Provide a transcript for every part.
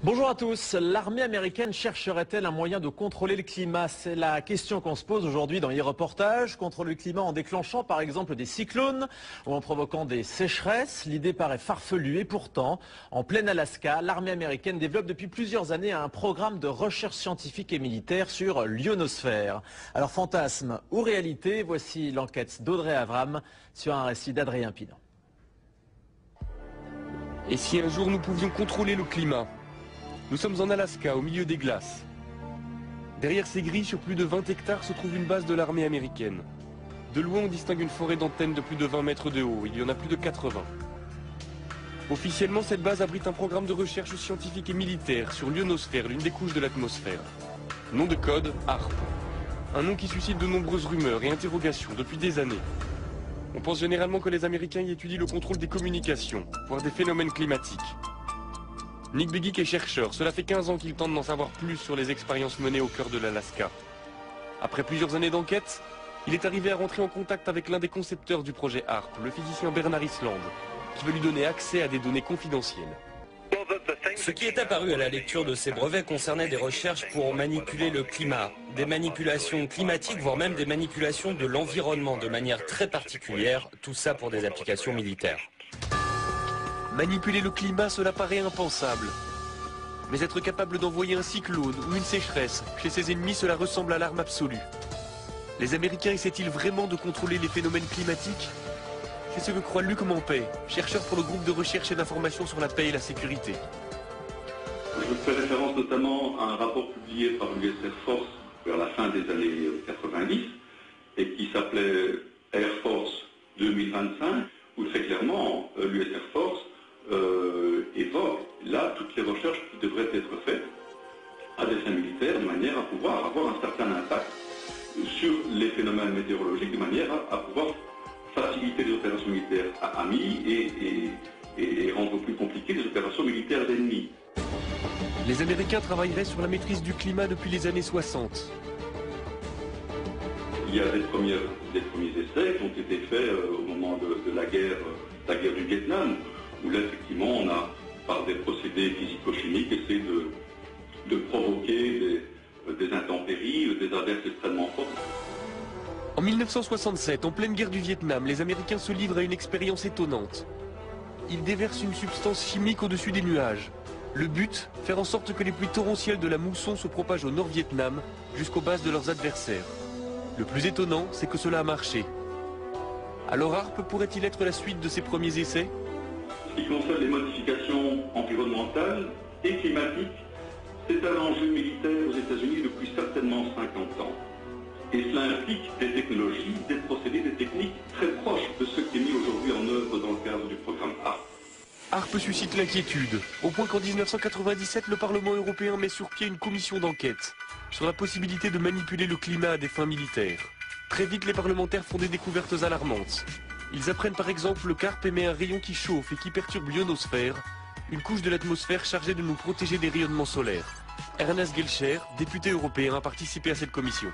Bonjour à tous. L'armée américaine chercherait-elle un moyen de contrôler le climat? C'est la question qu'on se pose aujourd'hui dans les reportages. Contrôler le climat en déclenchant par exemple des cyclones ou en provoquant des sécheresses. L'idée paraît farfelue et pourtant, en plein Alaska, l'armée américaine développe depuis plusieurs années un programme de recherche scientifique et militaire sur l'ionosphère. Alors fantasme ou réalité, voici l'enquête d'Audrey Avram sur un récit d'Adrien Pinon. Et si un jour nous pouvions contrôler le climat? Nous sommes en Alaska, au milieu des glaces. Derrière ces grilles, sur plus de 20 hectares, se trouve une base de l'armée américaine. De loin, on distingue une forêt d'antennes de plus de 20 mètres de haut. Il y en a plus de 80. Officiellement, cette base abrite un programme de recherche scientifique et militaire sur l'ionosphère, l'une des couches de l'atmosphère. Nom de code, HAARP. Un nom qui suscite de nombreuses rumeurs et interrogations depuis des années. On pense généralement que les Américains y étudient le contrôle des communications, voire des phénomènes climatiques. Nick Begich est chercheur. Cela fait 15 ans qu'il tente d'en savoir plus sur les expériences menées au cœur de l'Alaska. Après plusieurs années d'enquête, il est arrivé à rentrer en contact avec l'un des concepteurs du projet HAARP, le physicien Bernard Island, qui veut lui donner accès à des données confidentielles. Ce qui est apparu à la lecture de ces brevets concernait des recherches pour manipuler le climat, des manipulations climatiques, voire même des manipulations de l'environnement de manière très particulière, tout ça pour des applications militaires. Manipuler le climat, cela paraît impensable. Mais être capable d'envoyer un cyclone ou une sécheresse chez ses ennemis, cela ressemble à l'arme absolue. Les Américains essaient-ils vraiment de contrôler les phénomènes climatiques? C'est ce que croit Luc Mampey, chercheur pour le groupe de recherche et d'information sur la paix et la sécurité. Je fais référence notamment à un rapport publié par l'US Air Force vers la fin des années 90 et qui s'appelait Air Force 2025, où très clairement l'US Air Force évoque là toutes les recherches qui devraient être faites à des fins militaires de manière à pouvoir avoir un certain impact sur les phénomènes météorologiques, de manière à pouvoir faciliter les opérations militaires amis et rendre plus compliquées les opérations militaires d'ennemis. Les Américains travailleraient sur la maîtrise du climat depuis les années 60. Il y a des premiers essais qui ont été faits au moment de la guerre du Vietnam, où là effectivement on a, par des procédés physico-chimiques, essayé de provoquer des intempéries, des averses extrêmement fortes. En 1967, en pleine guerre du Vietnam, les Américains se livrent à une expérience étonnante. Ils déversent une substance chimique au-dessus des nuages. Le but, faire en sorte que les pluies torrentielles de la mousson se propagent au Nord-Vietnam jusqu'aux bases de leurs adversaires. Le plus étonnant, c'est que cela a marché. Alors HAARP pourrait-il être la suite de ces premiers essais? Ce qui concerne les modifications environnementales et climatiques, c'est un enjeu militaire aux États-Unis depuis certainement 50 ans. Et cela implique des technologies, des procédés, des techniques très proches de ce qui est mis aujourd'hui en œuvre dans le cadre du programme HAARP. HAARP suscite l'inquiétude, au point qu'en 1997, le Parlement européen met sur pied une commission d'enquête sur la possibilité de manipuler le climat à des fins militaires. Très vite, les parlementaires font des découvertes alarmantes. Ils apprennent par exemple que HAARP émet un rayon qui chauffe et qui perturbe l'ionosphère, une couche de l'atmosphère chargée de nous protéger des rayonnements solaires. Ernest Gelscher, député européen, a participé à cette commission.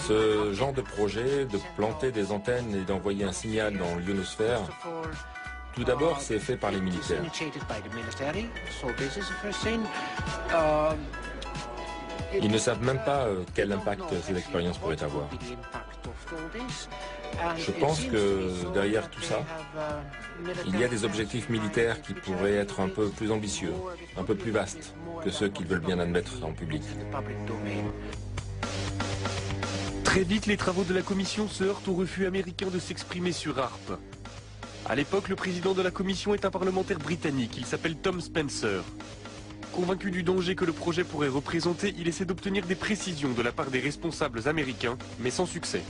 Ce genre de projet, de planter des antennes et d'envoyer un signal dans l'ionosphère, tout d'abord c'est fait par les militaires. Ils ne savent même pas quel impact ces expériences pourraient avoir. Je pense que derrière tout ça, il y a des objectifs militaires qui pourraient être un peu plus ambitieux, un peu plus vastes que ceux qu'ils veulent bien admettre en public. Très vite, les travaux de la commission se heurtent au refus américain de s'exprimer sur HAARP. À l'époque, le président de la commission est un parlementaire britannique, il s'appelle Tom Spencer. Convaincu du danger que le projet pourrait représenter, il essaie d'obtenir des précisions de la part des responsables américains, mais sans succès.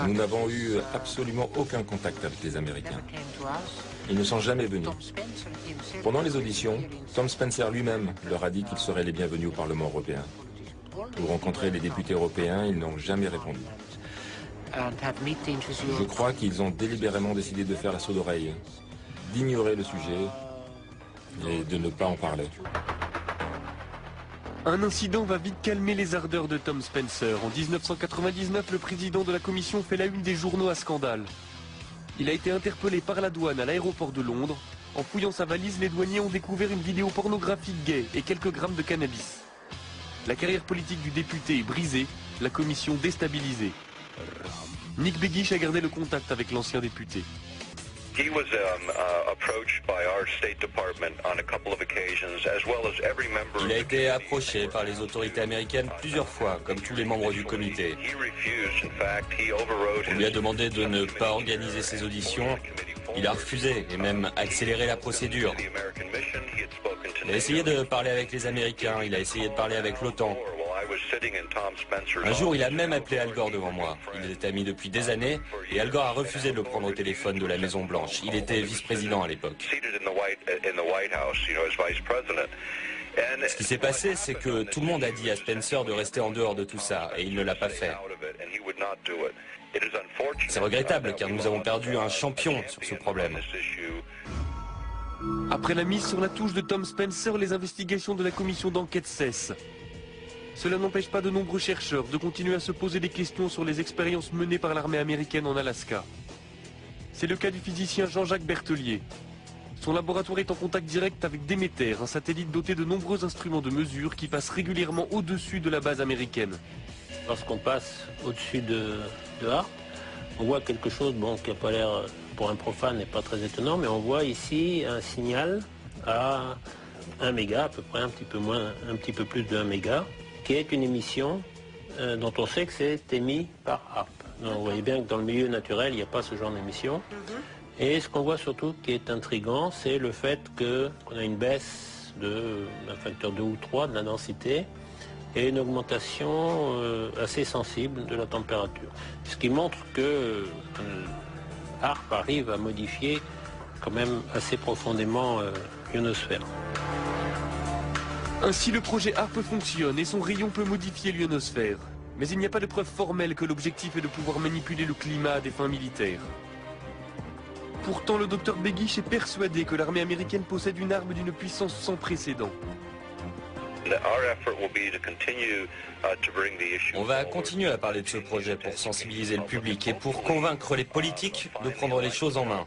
Nous n'avons eu absolument aucun contact avec les Américains. Ils ne sont jamais venus. Pendant les auditions, Tom Spencer lui-même leur a dit qu'ils seraient les bienvenus au Parlement européen. Pour rencontrer les députés européens, ils n'ont jamais répondu. Je crois qu'ils ont délibérément décidé de faire la sourde oreille, d'ignorer le sujet et de ne pas en parler. Un incident va vite calmer les ardeurs de Tom Spencer. En 1999, le président de la commission fait la une des journaux à scandale. Il a été interpellé par la douane à l'aéroport de Londres. En fouillant sa valise, les douaniers ont découvert une vidéo pornographique gay et quelques grammes de cannabis. La carrière politique du député est brisée, la commission déstabilisée. Nick Begich a gardé le contact avec l'ancien député. Il a été approché par les autorités américaines plusieurs fois, comme tous les membres du comité. On lui a demandé de ne pas organiser ses auditions. Il a refusé et même accéléré la procédure. Il a essayé de parler avec les Américains, il a essayé de parler avec l'OTAN. Un jour, il a même appelé Al Gore devant moi. Ils étaient amis depuis des années et Al Gore a refusé de le prendre au téléphone de la Maison Blanche. Il était vice-président à l'époque. Ce qui s'est passé, c'est que tout le monde a dit à Spencer de rester en dehors de tout ça et il ne l'a pas fait. C'est regrettable car nous avons perdu un champion sur ce problème. Après la mise sur la touche de Tom Spencer, les investigations de la commission d'enquête cessent. Cela n'empêche pas de nombreux chercheurs de continuer à se poser des questions sur les expériences menées par l'armée américaine en Alaska. C'est le cas du physicien Jean-Jacques Berthelier. Son laboratoire est en contact direct avec Demeter, un satellite doté de nombreux instruments de mesure qui passe régulièrement au-dessus de la base américaine. Lorsqu'on passe au-dessus de Harpe, on voit quelque chose qui n'a pas l'air, pour un profane, n'est pas très étonnant, mais on voit ici un signal à 1 méga, à peu près un petit peu plus de 1 méga, qui est une émission dont on sait que c'est émis par Harpe. Donc, vous voyez bien que dans le milieu naturel, il n'y a pas ce genre d'émission. Et ce qu'on voit surtout qui est intriguant, c'est le fait qu'on a une baisse d'un facteur 2 ou 3 de la densité et une augmentation assez sensible de la température. Ce qui montre que Harpe arrive à modifier quand même assez profondément l'ionosphère. Ainsi, le projet Harpe fonctionne et son rayon peut modifier l'ionosphère. Mais il n'y a pas de preuve formelle que l'objectif est de pouvoir manipuler le climat à des fins militaires. Pourtant, le docteur Begich est persuadé que l'armée américaine possède une arme d'une puissance sans précédent. On va continuer à parler de ce projet pour sensibiliser le public et pour convaincre les politiques de prendre les choses en main.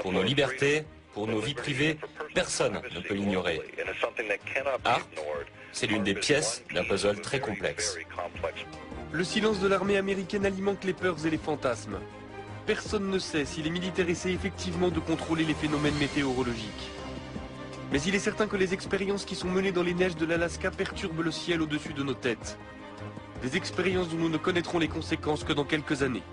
Pour nos libertés, pour nos vies privées, personne ne peut l'ignorer. Harpe, c'est l'une des pièces d'un puzzle très complexe. Le silence de l'armée américaine alimente les peurs et les fantasmes. Personne ne sait si les militaires essaient effectivement de contrôler les phénomènes météorologiques. Mais il est certain que les expériences qui sont menées dans les neiges de l'Alaska perturbent le ciel au-dessus de nos têtes. Des expériences dont nous ne connaîtrons les conséquences que dans quelques années.